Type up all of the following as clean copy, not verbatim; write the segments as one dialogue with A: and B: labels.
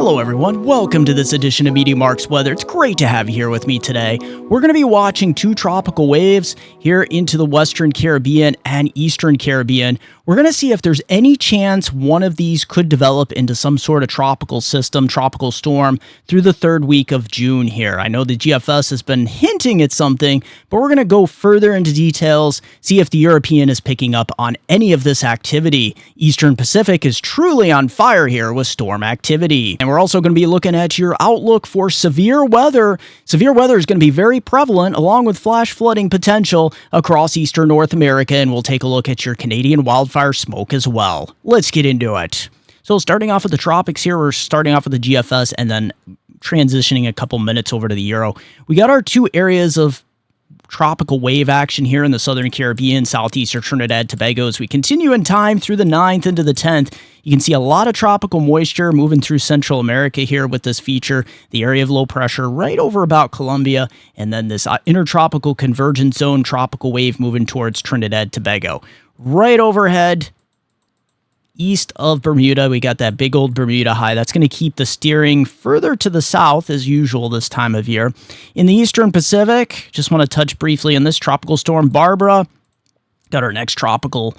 A: Hello everyone, welcome to this edition of MeteoMark's Weather. It's great to have you here with me today. We're going to be watching two tropical waves here into the Western Caribbean and Eastern Caribbean. We're going to see if there's any chance one of these could develop into some sort of tropical system, tropical storm, through the third week of June here. I know the GFS has been hinting at something, but we're going to go further into details, see if the European is picking up on any of this activity. Eastern Pacific is truly on fire here with storm activity. And we're also going to be looking at your outlook for severe weather. Severe weather is going to be very prevalent along with flash flooding potential across eastern North America, and we'll take a look at your Canadian wildfire smoke as well. Let's get into it. So starting off with the tropics here, we're starting off with the GFS and then transitioning a couple minutes over to the Euro. We got our two areas of tropical wave action here in the Southern Caribbean, southeastern Trinidad, Tobago. As we continue in time through the 9th into the 10th, you can see a lot of tropical moisture moving through Central America here with this feature, the area of low pressure right over about Colombia, and then this intertropical convergence zone tropical wave moving towards Trinidad, Tobago. Right overhead, east of Bermuda, we got that big old Bermuda high. That's going to keep the steering further to the south as usual this time of year. In the Eastern Pacific, just want to touch briefly on this tropical storm Barbara. Got our next tropical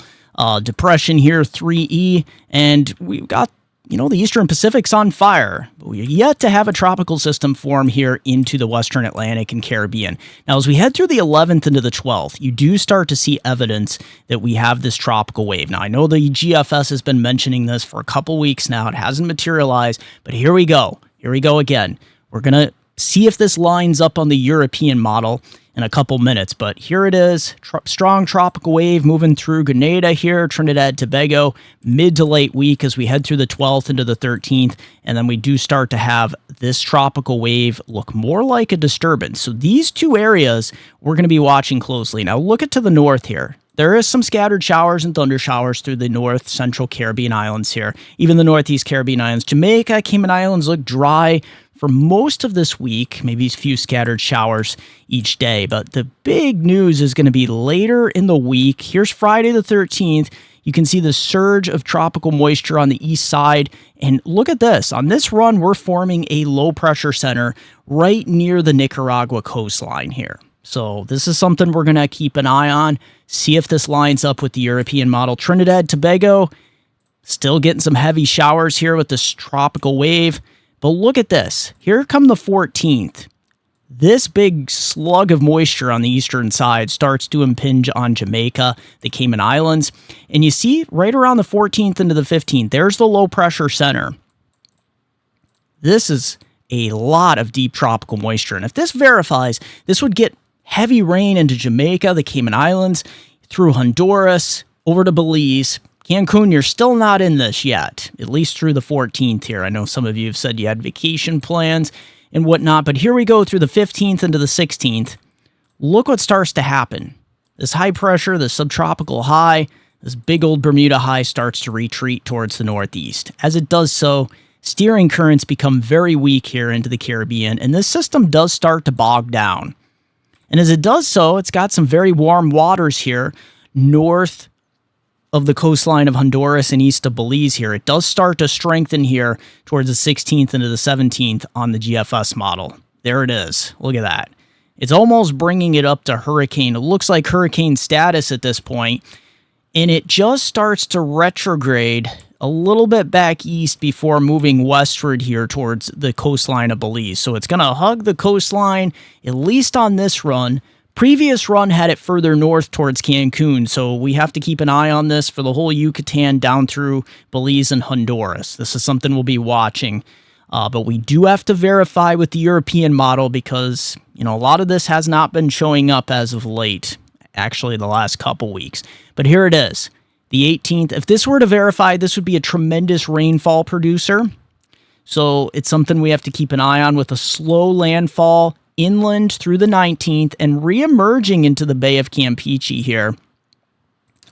A: depression here, 3E, and we've got, the Eastern Pacific's on fire. But we're yet to have a tropical system form here into the Western Atlantic and Caribbean. Now, as we head through the 11th into the 12th, you do start to see evidence that we have this tropical wave. Now, I know the GFS has been mentioning this for a couple weeks now. It hasn't materialized, but here we go. Here we go again. We're going to see if this lines up on the European model in a couple minutes, but here it is. Strong tropical wave moving through Grenada here, Trinidad, Tobago, mid to late week as we head through the 12th into the 13th, and then we do start to have this tropical wave look more like a disturbance. So these two areas we're going to be watching closely. Now look at to the north here. There is some scattered showers and thunder showers through the north central Caribbean islands here, even the northeast Caribbean islands. Jamaica, Cayman Islands look dry for most of this week, maybe a few scattered showers each day. But the big news is going to be later in the week. Here's Friday the 13th. You can see the surge of tropical moisture on the east side. And look at this. On this run, we're forming a low pressure center right near the Nicaragua coastline here. So this is something we're going to keep an eye on, see if this lines up with the European model. Trinidad, Tobago, still getting some heavy showers here with this tropical wave. But look at this. Here come the 14th. This big slug of moisture on the eastern side starts to impinge on Jamaica, the Cayman Islands. And you see right around the 14th into the 15th, there's the low pressure center. This is a lot of deep tropical moisture. And if this verifies, this would get heavy rain into Jamaica, the Cayman Islands, through Honduras, over to Belize. Cancun, you're still not in this yet, at least through the 14th here. I know some of you have said you had vacation plans and whatnot, but here we go through the 15th into the 16th. Look what starts to happen. This high pressure, the subtropical high, this big old Bermuda high starts to retreat towards the northeast. As it does so, steering currents become very weak here into the Caribbean, and this system does start to bog down. And as it does so, it's got some very warm waters here north of the coastline of Honduras and east of Belize here. It does start to strengthen here towards the 16th into the 17th on the GFS model. There it is. Look at that. It's almost bringing it up to hurricane. It looks like hurricane status at this point, and it just starts to retrograde a little bit back east before moving westward here towards the coastline of Belize. So it's going to hug the coastline, at least on this run. Previous run had it further north towards Cancun, so we have to keep an eye on this for the whole Yucatan down through Belize and Honduras. This is something we'll be watching, but we do have to verify with the European model because, a lot of this has not been showing up as of late, actually the last couple weeks. But here it is, the 18th. If this were to verify, this would be a tremendous rainfall producer, so it's something we have to keep an eye on with a slow landfall inland through the 19th and re-emerging into the Bay of Campeche here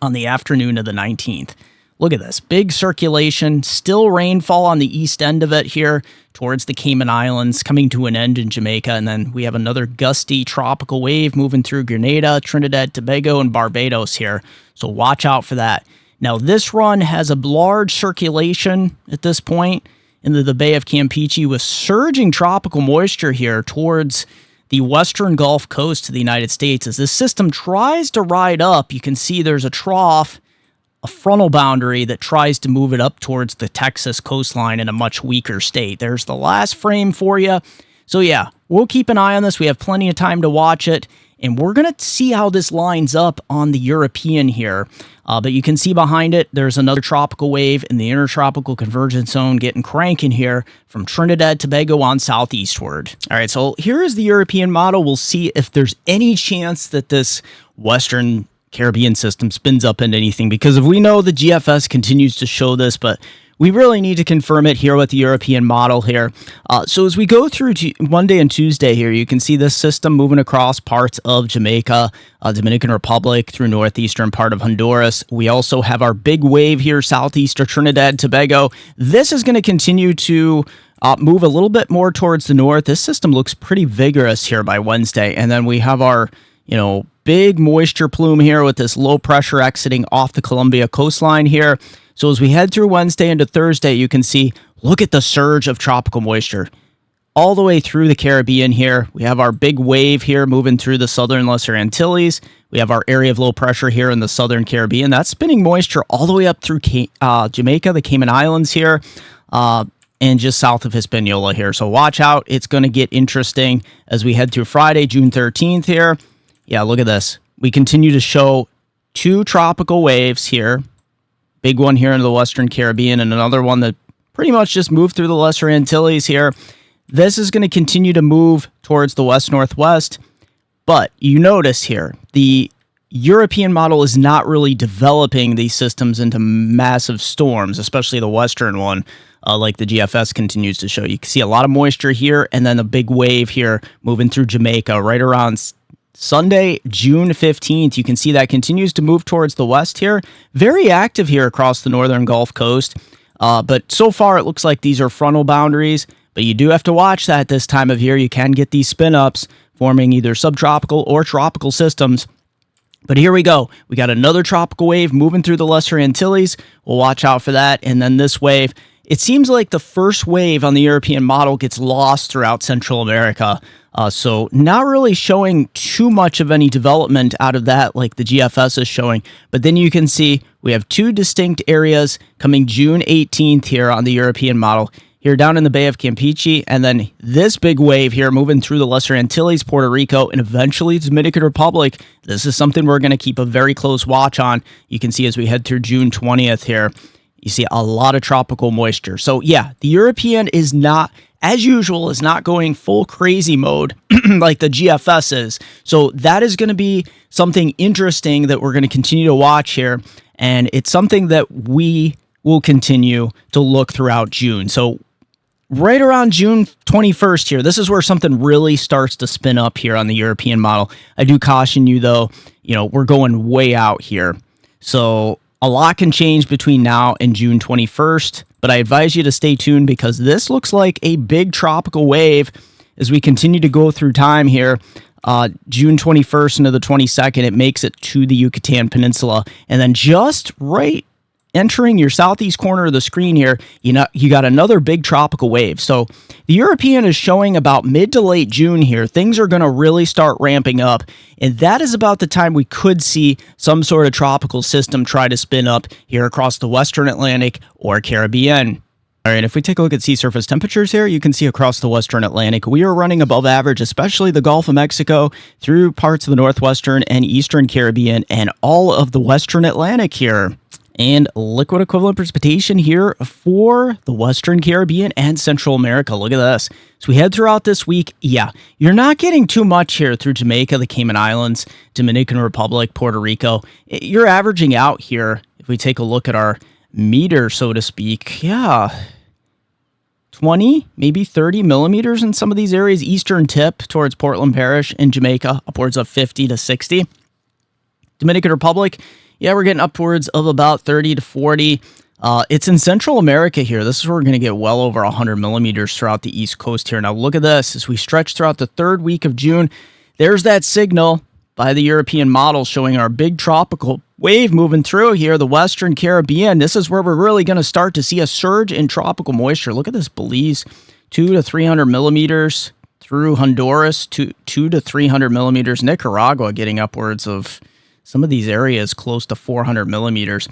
A: on the afternoon of the 19th. Look at this. Big circulation, still rainfall on the east end of it here towards the Cayman Islands, coming to an end in Jamaica. And then we have another gusty tropical wave moving through Grenada, Trinidad, Tobago, and Barbados here. So watch out for that. Now, this run has a large circulation at this point. into the Bay of Campeche with surging tropical moisture here towards the western Gulf Coast of the United States. As this system tries to ride up, you can see there's a trough, a frontal boundary that tries to move it up towards the Texas coastline in a much weaker state. There's the last frame for you. So yeah, we'll keep an eye on this. We have plenty of time to watch it, and we're going to see how this lines up on the European here. But you can see behind it, there's another tropical wave in the intertropical convergence zone getting cranking here from Trinidad Tobago on southeastward. All right, so here is the European model. We'll see if there's any chance that this Western Caribbean system spins up into anything, because if we know the GFS continues to show this, but we really need to confirm it here with the European model here. So as we go through Monday and Tuesday here, you can see this system moving across parts of Jamaica, Dominican Republic, through northeastern part of Honduras. We also have our big wave here, southeast of Trinidad Tobago. This is going to continue to move a little bit more towards the north. This system looks pretty vigorous here by Wednesday. And then we have our, big moisture plume here with this low pressure exiting off the Columbia coastline here. So as we head through Wednesday into Thursday, you can see, look at the surge of tropical moisture all the way through the Caribbean here. We have our big wave here moving through the southern Lesser Antilles. We have our area of low pressure here in the southern Caribbean. That's spinning moisture all the way up through Jamaica, the Cayman Islands here, and just south of Hispaniola here. So watch out. It's going to get interesting as we head through Friday, June 13th here. Yeah, look at this. We continue to show two tropical waves here. Big one here in the Western Caribbean and another one that pretty much just moved through the Lesser Antilles here. This is going to continue to move towards the west-northwest. But you notice here, the European model is not really developing these systems into massive storms, especially the western one, like the GFS continues to show. You can see a lot of moisture here and then a big wave here moving through Jamaica right around Sunday, June 15th, you can see that continues to move towards the west here. Very active here across the northern Gulf Coast. But so far, it looks like these are frontal boundaries. But you do have to watch that this time of year. You can get these spin-ups forming either subtropical or tropical systems. But here we go. We got another tropical wave moving through the Lesser Antilles. We'll watch out for that. And then this wave. It seems like the first wave on the European model gets lost throughout Central America. So not really showing too much of any development out of that like the GFS is showing. But then you can see we have two distinct areas coming June 18th here on the European model. Here down in the Bay of Campeche, and then this big wave here moving through the Lesser Antilles, Puerto Rico, and eventually the Dominican Republic. This is something we're going to keep a very close watch on. You can see as we head through June 20th here, you see a lot of tropical moisture. So yeah, the European is not, as usual, is not going full crazy mode like the GFS is. So that is going to be something interesting that we're going to continue to watch here. And it's something that we will continue to look throughout June. So right around June 21st here, this is where something really starts to spin up here on the European model. I do caution you, though, we're going way out here. So a lot can change between now and June 21st, but I advise you to stay tuned because this looks like a big tropical wave as we continue to go through time here. June 21st into the 22nd, it makes it to the Yucatan Peninsula. And then just right entering your southeast corner of the screen here, you got another big tropical wave. So the European is showing about mid to late June here. Things are going to really start ramping up. And that is about the time we could see some sort of tropical system try to spin up here across the Western Atlantic or Caribbean. All right, if we take a look at sea surface temperatures here, you can see across the Western Atlantic, we are running above average, especially the Gulf of Mexico through parts of the Northwestern and Eastern Caribbean and all of the Western Atlantic here. And liquid equivalent precipitation here for the Western Caribbean and Central America. Look at this. So we head throughout this week. Yeah, you're not getting too much here through Jamaica, the Cayman Islands, Dominican Republic, Puerto Rico. You're averaging out here. If we take a look at our meter, so to speak, yeah, 20, maybe 30 millimeters in some of these areas. Eastern tip towards Portland Parish in Jamaica, upwards of 50 to 60. Dominican Republic, yeah, we're getting upwards of about 30 to 40. It's in Central America here. This is where we're going to get well over 100 millimeters throughout the East Coast here. Now look at this. As we stretch throughout the third week of June, there's that signal. by the European model showing our big tropical wave moving through here, the Western Caribbean. This is where we're really going to start to see a surge in tropical moisture. Look at this Belize, 200 to 300 millimeters. Through Honduras, 200 to 300 millimeters. Nicaragua getting upwards of some of these areas close to 400 millimeters.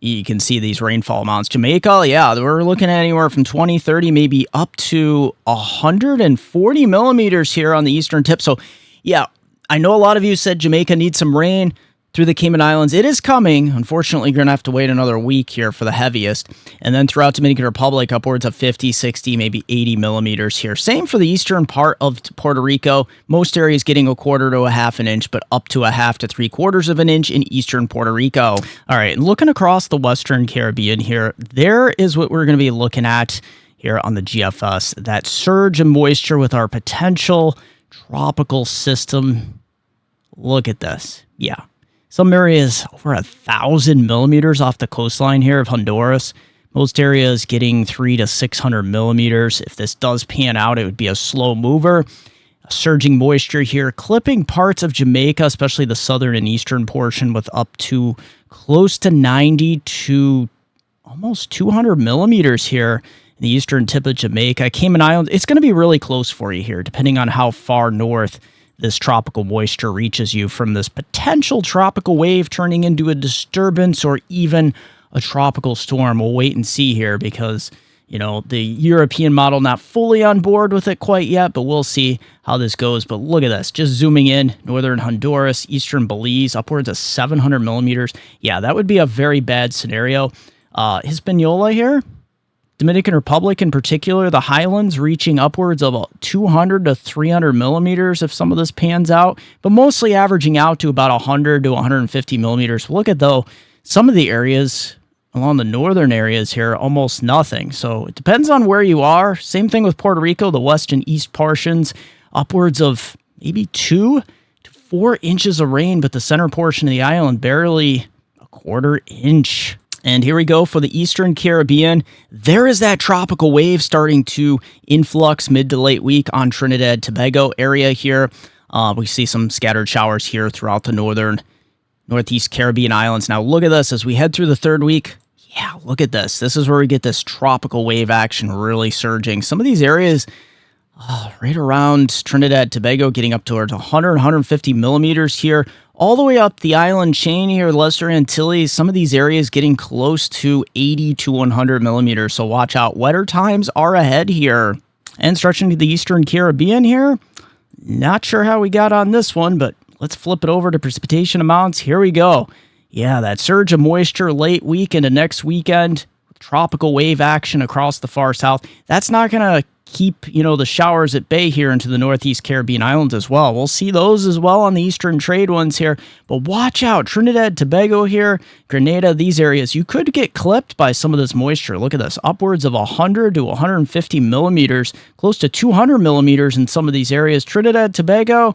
A: You can see these rainfall amounts. Jamaica, yeah, we're looking at anywhere from 20, 30, maybe up to 140 millimeters here on the eastern tip. So, yeah, I know a lot of you said Jamaica needs some rain through the Cayman Islands. It is coming. Unfortunately, you're going to have to wait another week here for the heaviest. And then throughout Dominican Republic, upwards of 50, 60, maybe 80 millimeters here. Same for the eastern part of Puerto Rico. Most areas getting 1/4 to 1/2 an inch, but up to 1/2 to 3/4 of an inch in eastern Puerto Rico. All right, looking across the Western Caribbean here, there is what we're going to be looking at here on the GFS. That surge in moisture with our potential tropical system. Look at this. Yeah. Some areas over 1,000 millimeters off the coastline here of Honduras. Most areas getting 300 to 600 millimeters. If this does pan out, it would be a slow mover. Surging moisture here, clipping parts of Jamaica, especially the southern and eastern portion, with up to close to 90 to almost 200 millimeters here in the eastern tip of Jamaica. Cayman Islands, it's going to be really close for you here, depending on how far north this tropical moisture reaches you from this potential tropical wave turning into a disturbance or even a tropical storm. We'll wait and see here because, you know, the European model not fully on board with it quite yet, but we'll see how this goes. But look at this, just zooming in, northern Honduras, eastern Belize, upwards of 700 millimeters. Yeah, that would be a very bad scenario. Hispaniola here, Dominican Republic in particular, the highlands reaching upwards of 200 to 300 millimeters if some of this pans out, but mostly averaging out to about 100 to 150 millimeters. Look at, though, some of the areas along the northern areas here, almost nothing. So it depends on where you are. Same thing with Puerto Rico, the west and east portions, upwards of maybe 2 to 4 inches of rain, but the center portion of the island barely 1/4 inch. And here we go for the Eastern Caribbean. There is that tropical wave starting to influx mid to late week on Trinidad Tobago area here. We see some scattered showers here throughout the northeast Caribbean islands. Now look at this as we head through the third week. Yeah, look at this. This is where we get this tropical wave action really surging. Some of these areas right around Trinidad Tobago getting up towards 100, 150 millimeters here. All the way up the island chain here, Lesser Antilles, some of these areas getting close to 80 to 100 millimeters. So watch out. Wetter times are ahead here. And stretching to the Eastern Caribbean here. Not sure how we got on this one, but let's flip it over to precipitation amounts. Here we go. Yeah, that surge of moisture late week into next weekend. Tropical wave action across the far south. That's not going to keep, the showers at bay here into the northeast Caribbean islands as well. We'll see those as well on the eastern trade ones here. But watch out. Trinidad, Tobago here, Grenada, these areas, you could get clipped by some of this moisture. Look at this. Upwards of 100 to 150 millimeters, close to 200 millimeters in some of these areas. Trinidad, Tobago,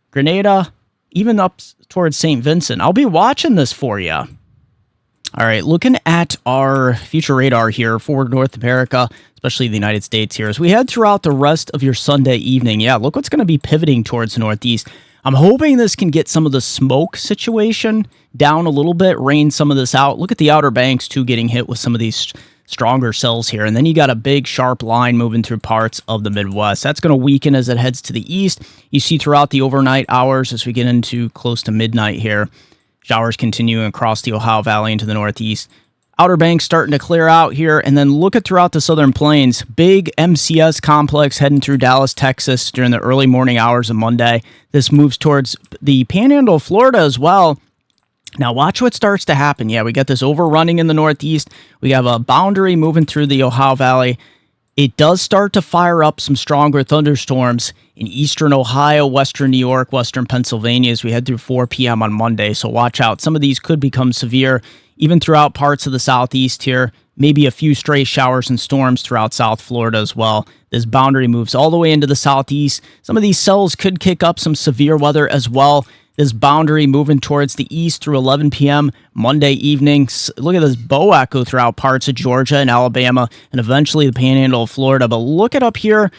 A: Grenada, even up towards St. Vincent. I'll be watching this for you. All right, looking at our future radar here for North America, especially the United States here, as we head throughout the rest of your Sunday evening. Yeah, look what's going to be pivoting towards the northeast. I'm hoping this can get some of the smoke situation down a little bit, rain some of this out. Look at the Outer Banks, too, getting hit with some of these stronger cells here. And then you got a big, sharp line moving through parts of the Midwest. That's going to weaken as it heads to the east. You see throughout the overnight hours as we get into close to midnight here. Showers continuing across the Ohio Valley into the northeast. Outer Banks starting to clear out here, and then look at throughout the southern plains. Big MCS complex heading through Dallas, Texas during the early morning hours of Monday. This moves towards the Panhandle of Florida as well. Now watch what starts to happen. Yeah, we got this overrunning in the northeast. We have a boundary moving through the Ohio Valley. It does start to fire up some stronger thunderstorms in eastern Ohio, western New York, western Pennsylvania as we head through 4 p.m. on Monday. So watch out. Some of these could become severe, even throughout parts of the southeast here. Maybe a few stray showers and storms throughout South Florida as well. This boundary moves all the way into the southeast. Some of these cells could kick up some severe weather as well. This boundary moving towards the east through 11 p.m. Monday evening. Look at this bow echo throughout parts of Georgia and Alabama, and eventually the Panhandle of Florida. But look at up here,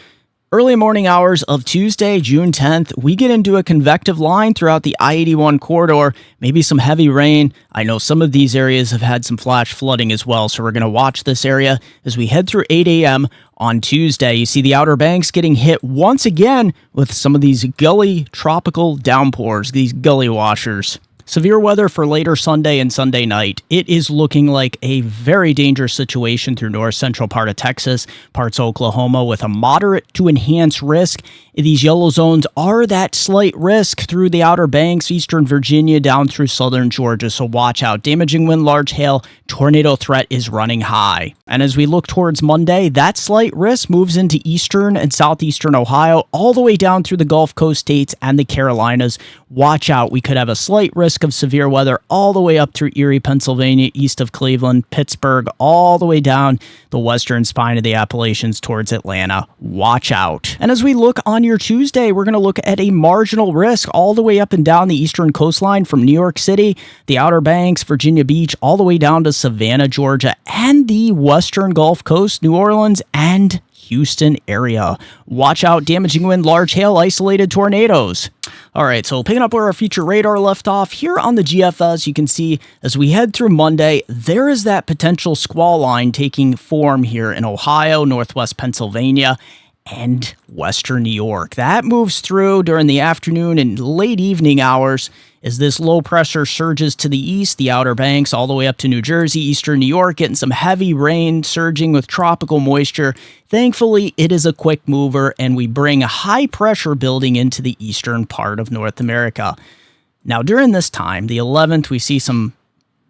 A: Early morning hours of Tuesday, June 10th, we get into a convective line throughout the I-81 corridor, maybe some heavy rain. I know some of these areas have had some flash flooding as well, so we're going to watch this area as we head through 8 a.m. on Tuesday. You see the Outer Banks getting hit once again with some of these gully tropical downpours, these gully washers. Severe weather for later Sunday and Sunday night. It is looking like a very dangerous situation through north central part of Texas, parts of Oklahoma, with a moderate to enhanced risk. These yellow zones are that slight risk through the Outer Banks, eastern Virginia, down through southern Georgia, so watch out. Damaging wind, large hail, tornado threat is running high. And as we look towards Monday, that slight risk moves into eastern and southeastern Ohio, all the way down through the Gulf Coast states and the Carolinas. Watch out. We could have a slight risk of severe weather all the way up through Erie, Pennsylvania, east of Cleveland, Pittsburgh, all the way down the western spine of the Appalachians towards Atlanta. Watch out. And as we look on your Tuesday, we're going to look at a marginal risk all the way up and down the eastern coastline from New York City, the Outer Banks, Virginia Beach, all the way down to Savannah, Georgia, and the western Gulf Coast, New Orleans, and Houston area. Watch out. Damaging wind, large hail, isolated tornadoes. All right, so picking up where our future radar left off, here on the GFS, you can see as we head through Monday, there is that potential squall line taking form here in Ohio, northwest Pennsylvania, and western New York. That moves through during the afternoon and late evening hours as this low pressure surges to the east, the Outer Banks, all the way up to New Jersey, eastern New York, getting some heavy rain surging with tropical moisture. Thankfully, it is a quick mover, and we bring a high pressure building into the eastern part of North America. Now, during this time, the 11th, we see some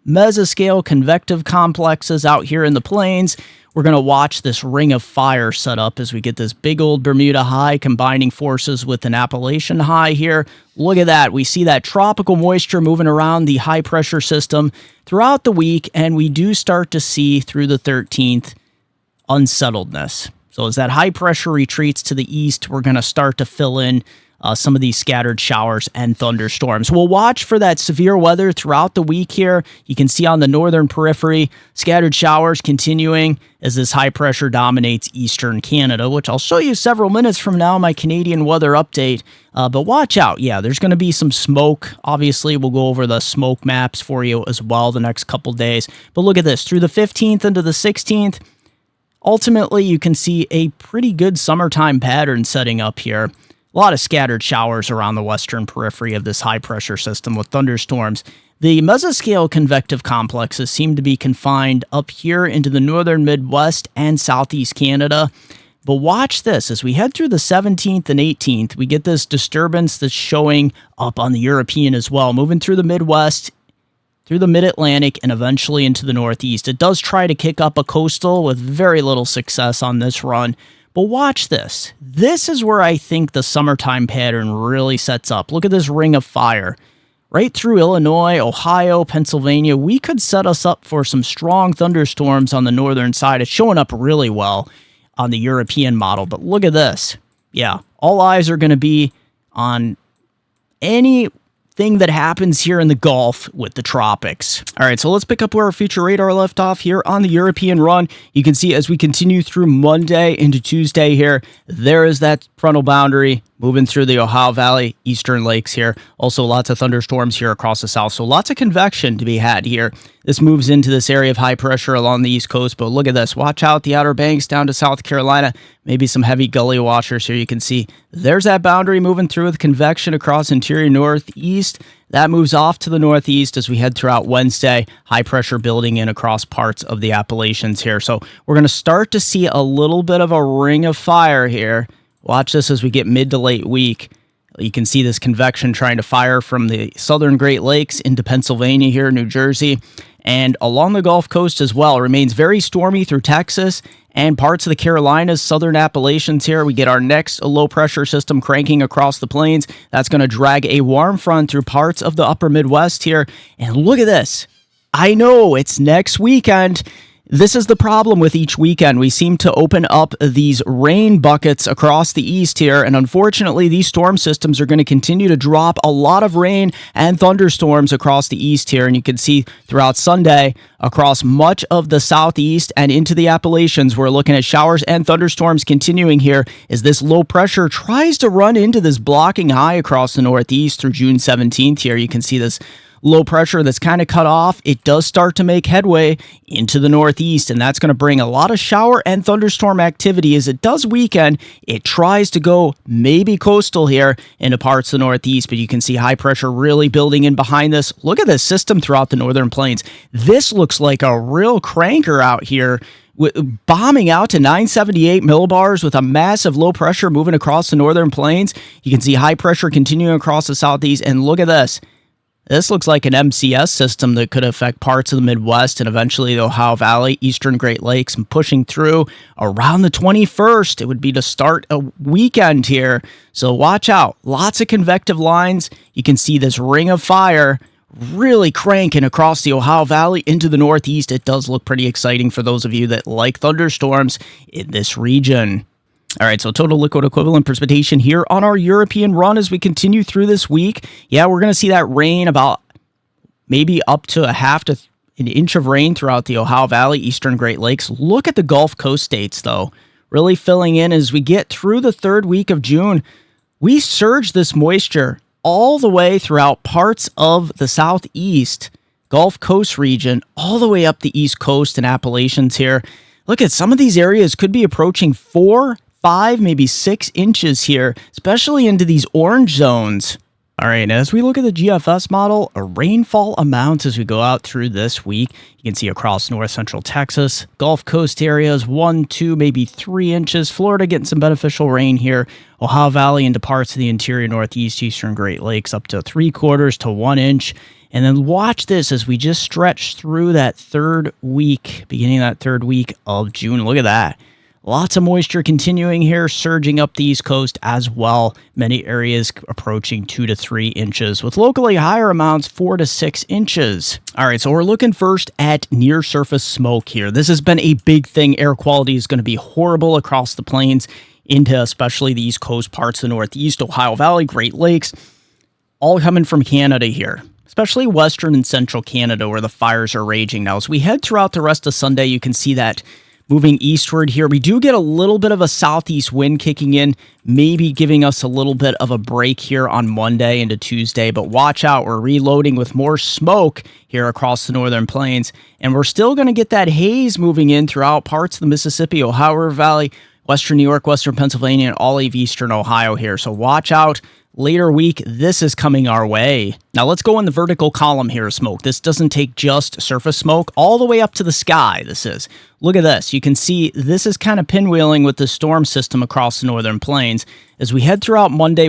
A: mesoscale convective complexes out here in the plains. We're going to watch this ring of fire set up as we get this big old Bermuda high combining forces with an Appalachian high here. Look at that. We see that tropical moisture moving around the high pressure system throughout the week, and we do start to see through the 13th unsettledness. So as that high pressure retreats to the east, we're going to start to fill in some of these scattered showers and thunderstorms. We'll watch for that severe weather throughout the week here. You can see on the northern periphery, scattered showers continuing as this high pressure dominates eastern Canada, which I'll show you several minutes from now, my Canadian weather update. But watch out. Yeah, there's going to be some smoke. Obviously, we'll go over the smoke maps for you as well the next couple days. But look at this. Through the 15th into the 16th, ultimately, you can see a pretty good summertime pattern setting up here. A lot of scattered showers around the western periphery of this high-pressure system with thunderstorms. The mesoscale convective complexes seem to be confined up here into the northern Midwest and southeast Canada. But watch this. As we head through the 17th and 18th, we get this disturbance that's showing up on the European as well, moving through the Midwest, through the mid-Atlantic, and eventually into the northeast. It does try to kick up a coastal with very little success on this run. But watch this. This is where I think the summertime pattern really sets up. Look at this ring of fire. Right through Illinois, Ohio, Pennsylvania, we could set us up for some strong thunderstorms on the northern side. It's showing up really well on the European model. But look at this. Yeah, all eyes are going to be on anything that happens here in the Gulf with the tropics. All right, so let's pick up where our future radar left off here on the European run. You can see as we continue through Monday into Tuesday here, there is that frontal boundary moving through the Ohio Valley, eastern lakes here. Also lots of thunderstorms here across the south, so lots of convection to be had here. This moves into this area of high pressure along the east coast, but look at this. Watch out the Outer Banks down to South Carolina. Maybe some heavy gully washers here. You can see there's that boundary moving through with convection across interior northeast. That moves off to the northeast as we head throughout Wednesday. High pressure building in across parts of the Appalachians here. So we're going to start to see a little bit of a ring of fire here. Watch this as we get mid to late week. You can see this convection trying to fire from the southern Great Lakes into Pennsylvania here, New Jersey, and along the Gulf Coast as well. It remains very stormy through Texas and parts of the Carolinas, southern Appalachians here. We get our next low pressure system cranking across the plains. That's going to drag a warm front through parts of the upper Midwest here. And look at this. I know it's next weekend. This is the problem with each weekend. We seem to open up these rain buckets across the east here, and unfortunately, these storm systems are going to continue to drop a lot of rain and thunderstorms across the east here, and you can see throughout Sunday across much of the southeast and into the Appalachians, we're looking at showers and thunderstorms continuing here as this low pressure tries to run into this blocking high across the northeast through June 17th here. You can see this low pressure that's kind of cut off. It does start to make headway into the northeast, and that's going to bring a lot of shower and thunderstorm activity as it does weekend. It tries to go maybe coastal here into parts of the northeast, but you can see high pressure really building in behind this. Look at this system throughout the northern plains. This looks like a real cranker out here, bombing out to 978 millibars with a massive low pressure moving across the northern plains. You can see high pressure continuing across the southeast, and look at this. This looks like an MCS system that could affect parts of the Midwest and eventually the Ohio Valley, eastern Great Lakes, and pushing through around the 21st. It would be to start a weekend here. So watch out. Lots of convective lines. You can see this ring of fire really cranking across the Ohio Valley into the northeast. It does look pretty exciting for those of you that like thunderstorms in this region. All right, so total liquid equivalent precipitation here on our European run as we continue through this week. Yeah, we're going to see that rain about maybe up to a half to an inch of rain throughout the Ohio Valley, eastern Great Lakes. Look at the Gulf Coast states, though, really filling in as we get through the third week of June. We surge this moisture all the way throughout parts of the southeast, Gulf Coast region, all the way up the East Coast and Appalachians here. Look at some of these areas could be approaching 4, 5, maybe 6 inches here, especially into these orange zones. All right, as we look at the GFS model, a rainfall amounts as we go out through this week. You can see across north central Texas, Gulf Coast areas, 1, 2, maybe 3 inches. Florida getting some beneficial rain here. Ohio Valley into parts of the interior northeast, eastern Great Lakes, up to 3/4 to 1 inch. And then watch this as we just stretch through that third week, beginning of that third week of June. Look at that. Lots of moisture continuing here, surging up the East Coast as well. Many areas approaching 2 to 3 inches, with locally higher amounts 4 to 6 inches. All right, so we're looking first at near-surface smoke here. This has been a big thing. Air quality is going to be horrible across the plains, into especially the East Coast parts of the Northeast, Ohio Valley, Great Lakes, all coming from Canada here, especially western and central Canada where the fires are raging. Now, as we head throughout the rest of Sunday, you can see that moving eastward here, we do get a little bit of a southeast wind kicking in, maybe giving us a little bit of a break here on Monday into Tuesday. But watch out, we're reloading with more smoke here across the northern plains. And we're still going to get that haze moving in throughout parts of the Mississippi, Ohio River Valley, western New York, western Pennsylvania, and all of eastern Ohio here. So watch out. Later week, this is coming our way. Now let's go in the vertical column here of smoke. This doesn't take just surface smoke, all the way up to the sky, this is. Look at this. You can see this is kind of pinwheeling with the storm system across the northern plains. As we head throughout Monday,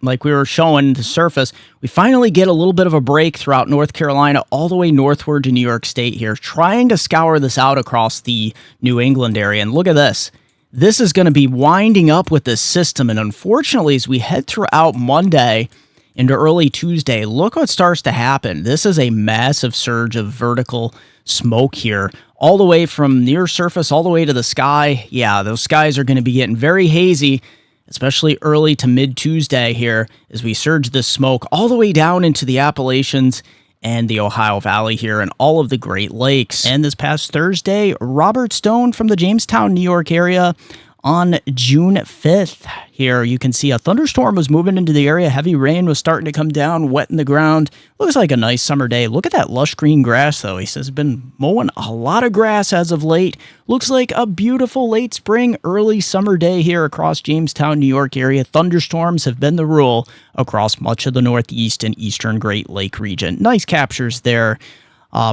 A: like we were showing the surface, we finally get a little bit of a break throughout North Carolina, all the way northward to New York State here, trying to scour this out across the New England area. And look at this. This is going to be winding up with this system, and unfortunately, as we head throughout Monday into early Tuesday, look what starts to happen. This is a massive surge of vertical smoke here, all the way from near surface all the way to the sky. Yeah, those skies are going to be getting very hazy, especially early to mid-Tuesday here, as we surge this smoke all the way down into the Appalachians and the Ohio Valley here and all of the Great Lakes. And this past Thursday, Robert Stone from the Jamestown, New York area on June 5th. Here you can see a thunderstorm was moving into the area. Heavy rain was starting to come down, wetting the ground. Looks like a nice summer day. Look at that lush green grass, though. He says been mowing a lot of grass as of late. Looks like a beautiful late spring, early summer day here across Jamestown, New York area. Thunderstorms have been the rule across much of the Northeast and Eastern Great Lake region. Nice captures there.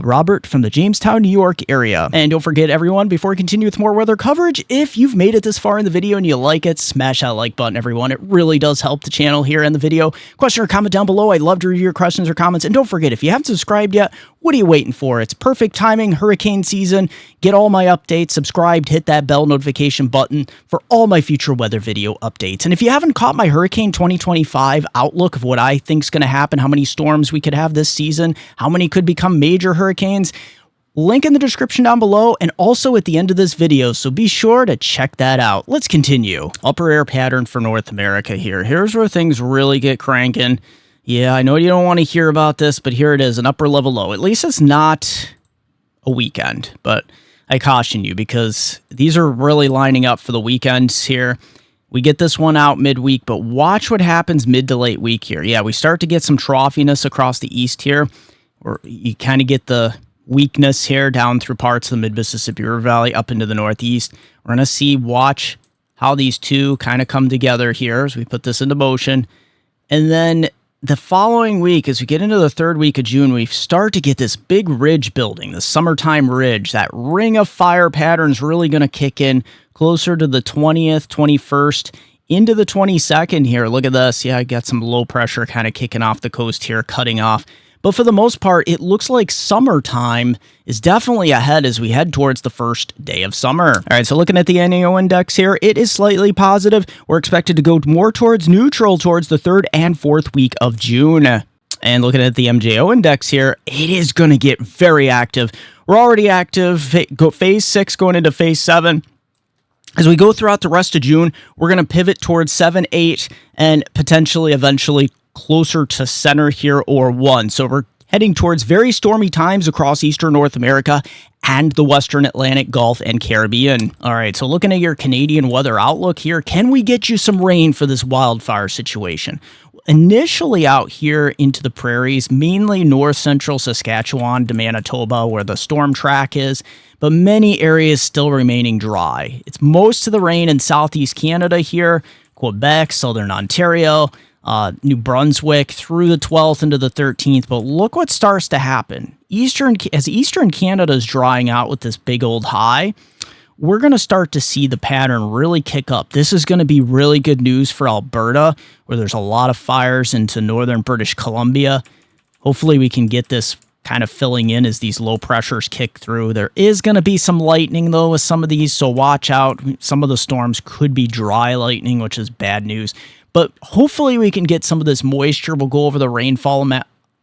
A: Robert from the Jamestown, New York area. And don't forget, everyone, before we continue with more weather coverage, if you've made it this far in the video and you like it, smash that like button, everyone. It really does help the channel here in the video. Question or comment down below. I'd love to read your questions or comments. And don't forget, if you haven't subscribed yet, what are you waiting for? It's perfect timing, hurricane season. Get all my updates, subscribed, hit that bell notification button for all my future weather video updates. And if you haven't caught my Hurricane 2025 outlook of what I think is going to happen, how many storms we could have this season, how many could become major hurricanes, Link in the description down below and also at the end of this video, so be sure to check that out. Let's continue. Upper air pattern for North America here. Here's where things really get cranking. Yeah, I know you don't want to hear about this, but here it is, an upper level low. At least it's not a weekend, but I caution you because these are really lining up for the weekends here. We get this one out midweek, but watch what happens mid to late week here. Yeah, we start to get some troughiness across the east here, or you kind of get the weakness here down through parts of the mid-Mississippi River Valley up into the northeast. We're going to watch how these two kind of come together here as we put this into motion. And then the following week, as we get into the third week of June, we start to get this big ridge building, the summertime ridge. That ring of fire pattern is really going to kick in closer to the 20th, 21st, into the 22nd here. Look at this. Yeah, I got some low pressure kind of kicking off the coast here, cutting off. But for the most part, it looks like summertime is definitely ahead as we head towards the first day of summer. All right, so looking at the NAO index here, it is slightly positive. We're expected to go more towards neutral towards the third and fourth week of June. And looking at the MJO index here, it is going to get very active. We're already active, phase 6 going into phase 7. As we go throughout the rest of June, we're going to pivot towards 7, 8, and potentially eventually closer to center here or 1. So we're heading towards very stormy times across eastern North America and the western Atlantic, Gulf, and Caribbean. All right, so looking at your Canadian weather outlook here, can we get you some rain for this wildfire situation? Initially out here into the prairies, mainly north central Saskatchewan to Manitoba where the storm track is, but many areas still remaining dry. It's most of the rain in southeast Canada here, Quebec, southern Ontario, New Brunswick through the 12th into the 13th, but look what starts to happen. As eastern Canada is drying out with this big old high, we're going to start to see the pattern really kick up. This is going to be really good news for Alberta, where there's a lot of fires into northern British Columbia. Hopefully we can get this kind of filling in as these low pressures kick through. There is going to be some lightning, though, with some of these, so watch out. Some of the storms could be dry lightning, which is bad news. But hopefully we can get some of this moisture. We'll go over the rainfall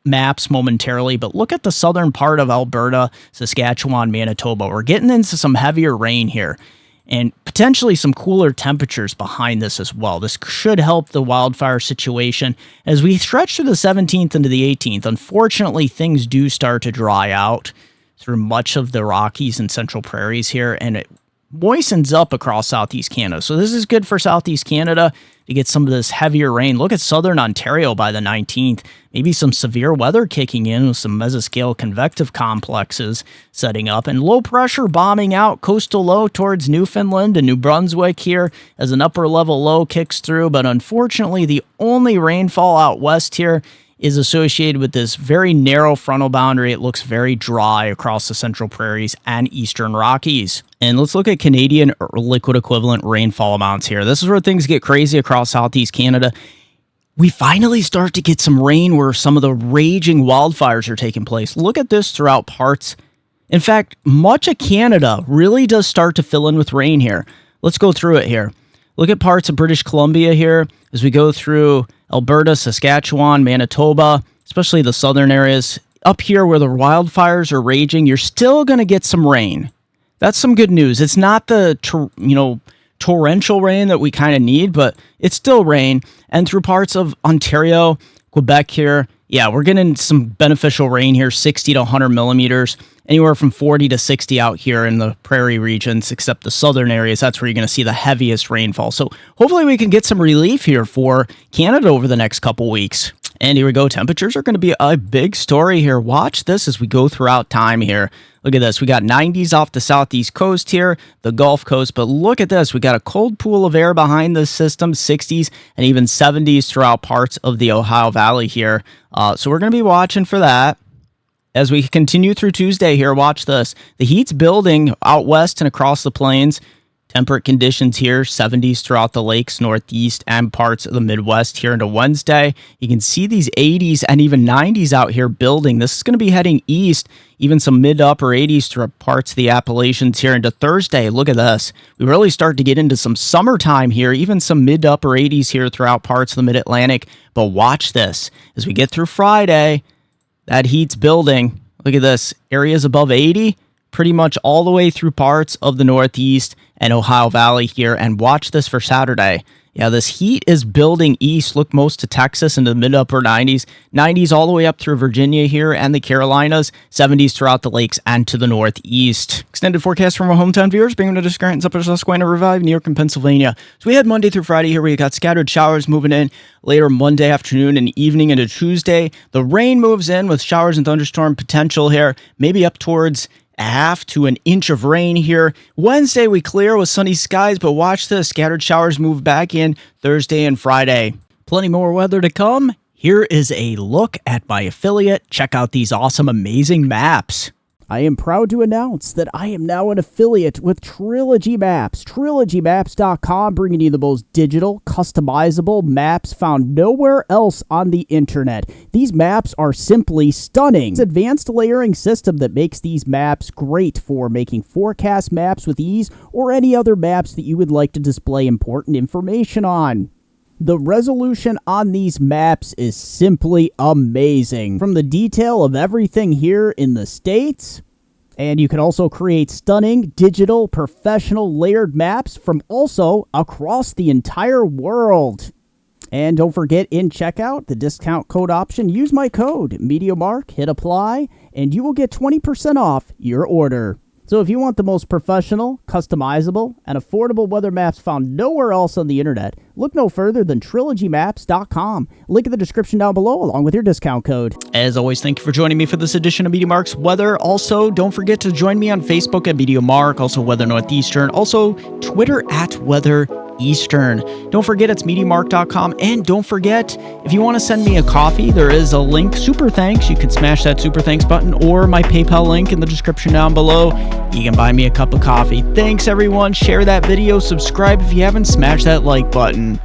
A: maps momentarily, but look at the southern part of Alberta, Saskatchewan, Manitoba. We're getting into some heavier rain here and potentially some cooler temperatures behind this as well. This should help the wildfire situation as we stretch through the 17th into the 18th. Unfortunately, things do start to dry out through much of the Rockies and Central Prairies here, and it moistens up across southeast Canada. So this is good for southeast Canada to get some of this heavier rain. Look at southern Ontario by the 19th. Maybe some severe weather kicking in with some mesoscale convective complexes setting up and low pressure bombing out coastal low towards Newfoundland and New Brunswick here as an upper level low kicks through. But unfortunately, the only rainfall out west here is associated with this very narrow frontal boundary. It looks very dry across the Central Prairies and Eastern Rockies. And let's look at Canadian liquid equivalent rainfall amounts here. This is where things get crazy across Southeast Canada. We finally start to get some rain where some of the raging wildfires are taking place. Look at this throughout parts. In fact, much of Canada really does start to fill in with rain here. Let's go through it here. Look at parts of British Columbia here as we go through Alberta, Saskatchewan, Manitoba, especially the southern areas. Up here where the wildfires are raging, you're still going to get some rain. That's some good news. It's not the torrential rain that we kind of need, but it's still rain. And through parts of Ontario, Quebec here, yeah, we're getting some beneficial rain here, 60 to 100 millimeters, anywhere from 40 to 60 out here in the prairie regions, except the southern areas. That's where you're going to see the heaviest rainfall. So hopefully we can get some relief here for Canada over the next couple weeks. And here we go. Temperatures are going to be a big story here. Watch this as we go throughout time here. Look at this. We got 90s off the southeast coast here, the Gulf Coast. But look at this. We got a cold pool of air behind this system, 60s and even 70s throughout parts of the Ohio Valley here. So we're going to be watching for that. As we continue through Tuesday here, watch this. The heat's building out west and across the plains. Temperate conditions here, 70s throughout the lakes, northeast, and parts of the Midwest here into Wednesday. You can see these 80s and even 90s out here building. This is going to be heading east, even some mid to upper 80s through parts of the Appalachians here into Thursday. Look at this. We really start to get into some summertime here, even some mid to upper 80s here throughout parts of the Mid-Atlantic. But watch this. As we get through Friday, that heat's building. Look at this. Areas above 80, pretty much all the way through parts of the Northeast and Ohio Valley here. And watch this for Saturday. Yeah, this heat is building east. Look most to Texas into the mid-upper 90s. 90s all the way up through Virginia here and the Carolinas. 70s throughout the lakes and to the northeast. Extended forecast from our hometown viewers, bringing them to Scranton, Upper Susquehanna, Revive, New York, and Pennsylvania. So we had Monday through Friday here. We got scattered showers moving in later Monday afternoon and evening into Tuesday. The rain moves in with showers and thunderstorm potential here, maybe up towards a half to an inch of rain here. Wednesday we clear with sunny skies, but watch this. Scattered showers move back in Thursday and Friday. Plenty more weather to come. Here is a look at my affiliate. Check out these awesome, amazing maps. I am proud to announce that I am now an affiliate with Trilogy Maps. TrilogyMaps.com, bringing you the most digital, customizable maps found nowhere else on the internet. These maps are simply stunning. It's an advanced layering system that makes these maps great for making forecast maps with ease or any other maps that you would like to display important information on. The resolution on these maps is simply amazing. From the detail of everything here in the States, and you can also create stunning, digital, professional layered maps from also across the entire world. And don't forget, in checkout, the discount code option, use my code, MeteoMark, hit apply, and you will get 20% off your order. So if you want the most professional, customizable, and affordable weather maps found nowhere else on the internet, look no further than TrilogyMaps.com. Link in the description down below along with your discount code. As always, thank you for joining me for this edition of MeteoMark's Weather. Also, don't forget to join me on Facebook at MeteoMark, also Weather Northeastern, also Twitter at Weather Eastern. Don't forget it's MeteoMark.com, and don't forget, if you want to send me a coffee, there is a link, Super Thanks. You can smash that Super Thanks button or my PayPal link in the description down below. You can buy me a cup of coffee. Thanks everyone, share that video, subscribe if you haven't, smash that like button.